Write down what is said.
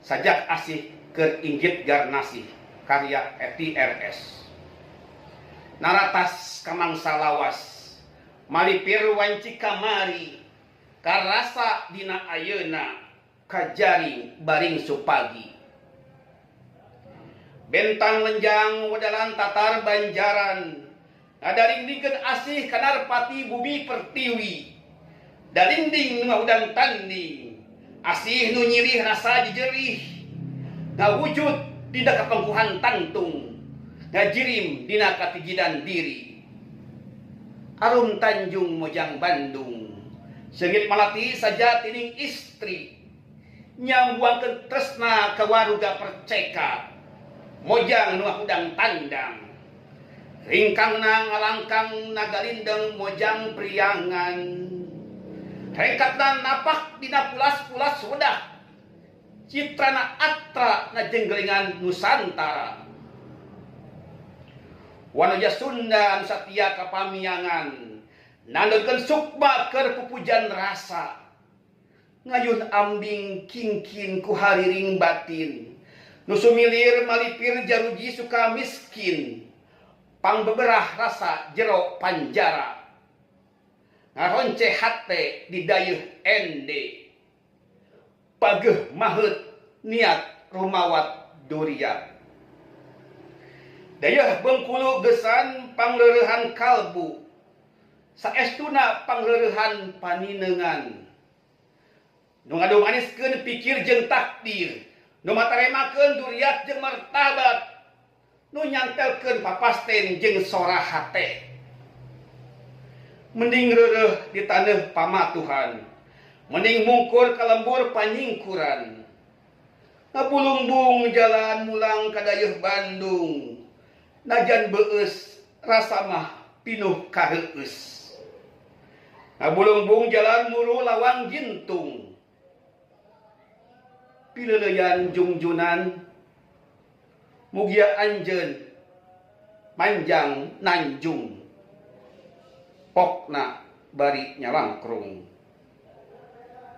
sajak asih keringgit garnasi karya TRS. Naratas kamangsa lawas malipir wanci kamari karasa dina ayeuna kajaring baring supagi. Bentang lenjang wadalan tatar banjaran ngadaringdingkeun asih kanarpati bumi pertiwi. Dalinding ngaudan tanding asih nu nyirih rasa jejerih ngawujud dina kapangkuhan tantung ngajirim dina katigidan diri. Arum Tanjung Mojang Bandung seungit malati saja tining istri nyambuangkeun tresna ka waruga perceka mojang nu udang tandang ringkangna ngalangkang nagalindeng mojang priangan rengkatna napak dina pulas-pulas sodah citrana atra na jenggelingan Nusantara. Wanoja Sunda anu satia kapamiangan nandeukeun sukma keur pupujan rasa ngayun ambing kingkin ku hariring batin nu sumilir malipir jaruji suka miskin pangbeberah rasa jero panjara ngaronce hate di dayeuh ende pageuh maheut niat rumawat durian. Dayeuh Bengkulu gesan pangleurehan kalbu saestuna pangleurehan paninengan nu ngadomaniskeun pikir jeung takdir nu mataremakeun duriat jeung martabat nu nyantelkeun papasten jeung sora hate. Mending reureuh di taneuh pamatuhan mending mungkur ka lembur panyingkuran ngabulumbung jalan mulang ka dayeuh Bandung najan beueus rasa mah pinuh kaheueus ngabulumbung jalan muru lawang jintung pileuleyan jungjunan mugia anjeun manjang nanjung pokna bari nyalangkrung.